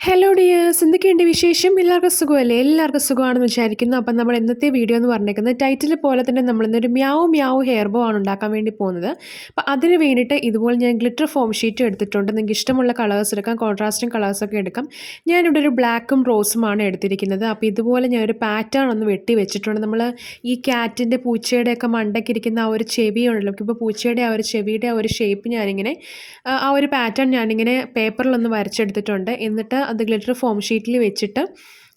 Hello dears, എന്തൊക്കെയുണ്ട് വിശേഷം? എല്ലാവർക്കും സുഖമല്ലേ? എല്ലാവർക്കും സുഖമാണെന്ന് വിചാരിക്കുന്നു. അപ്പം നമ്മൾ ഇന്നത്തെ വീഡിയോ എന്ന് പറഞ്ഞേക്കുന്നത് ടൈറ്റിൽ പോലെ തന്നെ നമ്മളിന്നൊരു മ്യാവ് മ്യാവ് ഹെയർ ബോ ആണ് ഉണ്ടാക്കാൻ വേണ്ടി പോകുന്നത്. അപ്പം അതിന് വേണ്ടിയിട്ട് ഇതുപോലെ ഞാൻ ഗ്ലിറ്റർ ഫോം ഷീറ്റ് എടുത്തിട്ടുണ്ട്. നിങ്ങൾക്ക് ഇഷ്ടമുള്ള കളേഴ്സ് എടുക്കാം, കോൺട്രാസ്റ്റിംഗ് കളേഴ്സൊക്കെ എടുക്കാം. ഞാനിവിടെ ഒരു ബ്ലാക്കും റോസുമാണ് എടുത്തിരിക്കുന്നത്. അപ്പോൾ ഇതുപോലെ ഞാനൊരു പാറ്റേൺ ഒന്ന് വെട്ടി വെച്ചിട്ടുണ്ട്. നമ്മൾ ഈ ക്യാറ്റിൻ്റെ പൂച്ചയുടെയൊക്കെ മണ്ടയ്ക്കിരിക്കുന്ന ആ ഒരു ചെവി ഉണ്ടല്ലോ, ഇപ്പോൾ പൂച്ചയുടെ ആ ഒരു ചെവിയുടെ ആ ഒരു ഷേപ്പ് ഞാനിങ്ങനെ ആ ഒരു പാറ്റേൺ ഞാനിങ്ങനെ പേപ്പറിലൊന്ന് വരച്ചെടുത്തിട്ടുണ്ട്. എന്നിട്ട് അത് ഗ്ലിറ്റർ ഫോം ഷീറ്റിൽ വെച്ചിട്ട്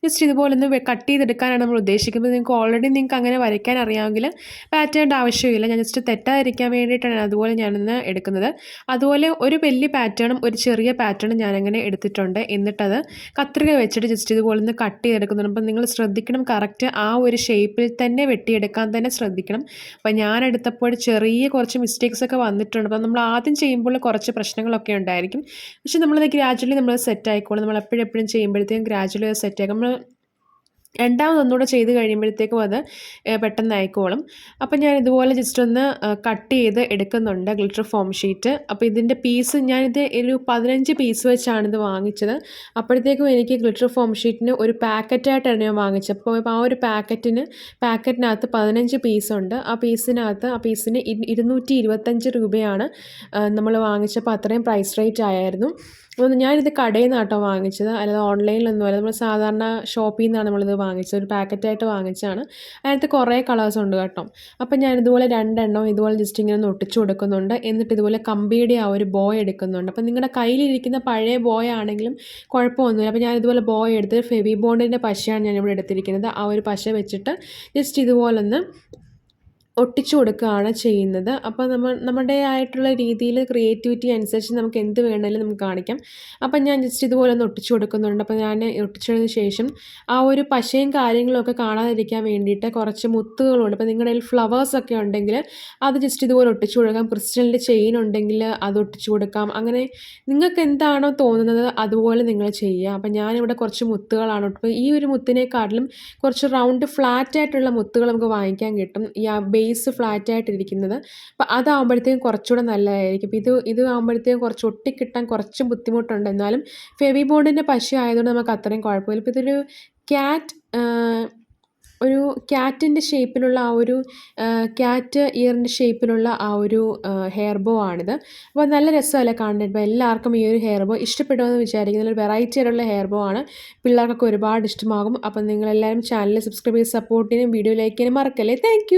ജസ്റ്റ് ഇതുപോലെ ഒന്ന് കട്ട് ചെയ്തെടുക്കാനാണ് നമ്മൾ ഉദ്ദേശിക്കുന്നത്. നിങ്ങൾക്ക് അങ്ങനെ വരയ്ക്കാൻ അറിയാമെങ്കിൽ പാറ്റേണിൻ്റെ ആവശ്യമില്ല. ഞാൻ ജസ്റ്റ് തെറ്റാതിരിക്കാൻ വേണ്ടിയിട്ടാണ് അതുപോലെ ഞാനൊന്ന് എടുക്കുന്നത്. അതുപോലെ ഒരു വലിയ പാറ്റേണും ഒരു ചെറിയ പാറ്റേണും ഞാനങ്ങനെ എടുത്തിട്ടുണ്ട്. എന്നിട്ടത് കത്രിക വെച്ചിട്ട് ജസ്റ്റ് ഇതുപോലെ ഒന്ന് കട്ട് ചെയ്തെടുക്കുന്നുണ്ട്. അപ്പം നിങ്ങൾ ശ്രദ്ധിക്കണം, കറക്റ്റ് ആ ഒരു ഷേപ്പിൽ തന്നെ വെട്ടിയെടുക്കാൻ തന്നെ ശ്രദ്ധിക്കണം. അപ്പം ഞാനെടുത്തപ്പോൾ ചെറിയ കുറച്ച് മിസ്റ്റേക്സ് ഒക്കെ വന്നിട്ടുണ്ട്. അപ്പം നമ്മൾ ആദ്യം ചെയ്യുമ്പോൾ കുറച്ച് പ്രശ്നങ്ങളൊക്കെ ഉണ്ടായിരിക്കും. പക്ഷെ നമ്മളത് ഗ്രാജുവലി നമ്മൾ സെറ്റ് ആയിക്കോളും. നമ്മൾ എപ്പോഴും ചെയ്യുമ്പോഴത്തേക്കും ഗ്രാജുവലി അത് സെറ്റ് ആക്കും. നമ്മൾ രണ്ടാമതൊന്നുകൂടെ ചെയ്ത് കഴിയുമ്പോഴത്തേക്കും അത് പെട്ടെന്ന് ആയിക്കോളും. അപ്പം ഞാൻ ഇതുപോലെ ജസ്റ്റ് ഒന്ന് കട്ട് ചെയ്ത് എടുക്കുന്നുണ്ട് ഗ്ലിറ്റർ ഫോം ഷീറ്റ്. അപ്പോൾ ഇതിൻ്റെ പീസ് ഞാനിത് ഒരു 15 പീസ് വെച്ചാണിത് വാങ്ങിച്ചത്. അപ്പോഴത്തേക്കും എനിക്ക് ഗ്ലിറ്റർ ഫോം ഷീറ്റിന് ഒരു പാക്കറ്റായിട്ടാണ് ഞാൻ വാങ്ങിച്ചത്. അപ്പോൾ ആ ഒരു പാക്കറ്റിനകത്ത് 15 പീസുണ്ട്. ആ പീസിന് 225 രൂപയാണ് നമ്മൾ വാങ്ങിച്ചപ്പോൾ. അത്രയും പ്രൈസ് റേറ്റ് ആയിരുന്നു. ഞാനിത് കടയിൽ നിന്നാണ് കേട്ടോ വാങ്ങിച്ചത്, അല്ലാതെ ഓൺലൈനിലൊന്നും അല്ല. നമ്മൾ സാധാരണ ഷോപ്പിൽ നിന്നാണ് നമ്മളിത് വാങ്ങിച്ചത്. ഒരു പാക്കറ്റായിട്ട് വാങ്ങിച്ചതാണ്. അതിനകത്ത് കുറേ കളേഴ്സ് ഉണ്ട് കേട്ടോ. അപ്പം ഞാനിതുപോലെ 2 എണ്ണം ഇതുപോലെ ജസ്റ്റ് ഇങ്ങനെ ഒന്ന് ഒട്ടിച്ചു കൊടുക്കുന്നുണ്ട്. എന്നിട്ട് ഇതുപോലെ കമ്പിയുടെ ആ ഒരു ബോയ് എടുക്കുന്നുണ്ട്. അപ്പം നിങ്ങളുടെ കയ്യിലിരിക്കുന്ന പഴയ ബോയ് ആണെങ്കിലും കുഴപ്പമൊന്നുമില്ല. അപ്പോൾ ഞാനിതുപോലെ ബോയ് എടുത്ത് ഫെവി ബോണ്ടിൻ്റെ പശയാണ് ഞാനിവിടെ എടുത്തിരിക്കുന്നത്. ആ ഒരു പശ വെച്ചിട്ട് ജസ്റ്റ് ഇതുപോലൊന്ന് ഒട്ടിച്ചു കൊടുക്കുകയാണ് ചെയ്യുന്നത്. അപ്പോൾ നമ്മുടേതായിട്ടുള്ള രീതിയിൽ ക്രിയേറ്റിവിറ്റി അനുസരിച്ച് നമുക്ക് എന്ത് വേണമെങ്കിലും നമുക്ക് കാണിക്കാം. അപ്പം ഞാൻ ജസ്റ്റ് ഇതുപോലെ ഒന്ന് ഒട്ടിച്ചു കൊടുക്കുന്നുണ്ട്. അപ്പോൾ ഞാൻ ഒട്ടിച്ചതിന് ശേഷം ആ ഒരു പശയും കാര്യങ്ങളൊക്കെ കാണാതിരിക്കാൻ വേണ്ടിയിട്ട് കുറച്ച് മുത്തുകളുണ്ട്. അപ്പോൾ നിങ്ങളുടെ കയ്യിൽ ഫ്ലവേഴ്സൊക്കെ ഉണ്ടെങ്കിൽ അത് ജസ്റ്റ് ഇതുപോലെ ഒട്ടിച്ചു കൊടുക്കാം. ക്രിസ്റ്റലിൻ്റെ ചെയിൻ ഉണ്ടെങ്കിൽ അത് ഒട്ടിച്ചു കൊടുക്കാം. അങ്ങനെ നിങ്ങൾക്ക് എന്താണോ തോന്നുന്നത് അതുപോലെ നിങ്ങൾ ചെയ്യുക. അപ്പം ഞാനിവിടെ കുറച്ച് മുത്തുകളാണ്. അപ്പോൾ ഈ ഒരു മുത്തിനെക്കാട്ടിലും കുറച്ച് റൗണ്ട് ഫ്ലാറ്റായിട്ടുള്ള മുത്തുകൾ നമുക്ക് വാങ്ങിക്കാൻ കിട്ടും. ഈ ബേസ് ഫ്ലാറ്റായിട്ടിരിക്കുന്നത്. അപ്പോൾ അതാകുമ്പോഴത്തേക്കും കുറച്ചുകൂടെ നല്ലതായിരിക്കും. ഇത് ആകുമ്പോഴത്തേക്കും കുറച്ച് ഒട്ടിക്കിട്ടാൻ കുറച്ച് ബുദ്ധിമുട്ടുണ്ട്. എന്നാലും ഫെവി ബോണ്ടിൻ്റെ പശ ആയതുകൊണ്ട് നമുക്ക് അത്രയും കുഴപ്പമില്ല. ഇപ്പോൾ ഇതൊരു ക്യാറ്റിൻ്റെ ഷേപ്പിലുള്ള ആ ഒരു ക്യാറ്റ് ഇയറിൻ്റെ ഷേപ്പിലുള്ള ആ ഒരു ഹെയർ ബോ ആണിത്. അപ്പോൾ നല്ല രസമല്ലേ കാണാൻ? ഇപ്പോൾ എല്ലാവർക്കും ഈ ഒരു ഹെയർ ബോ ഇഷ്ടപ്പെടുമെന്ന് വിചാരിക്കുന്ന ഒരു വെറൈറ്റി ആയിട്ടുള്ള ഹെയർ ബോ ആണ്. പിള്ളേർക്കൊക്കെ ഒരുപാട് ഇഷ്ടമാകും. അപ്പം നിങ്ങളെല്ലാവരും ചാനൽ സബ്സ്ക്രൈബ് ചെയ്ത് സപ്പോർട്ട് ചെയ്യാനും വീഡിയോ ലൈക്ക് ചെയ്യാനും മറക്കല്ലേ. താങ്ക്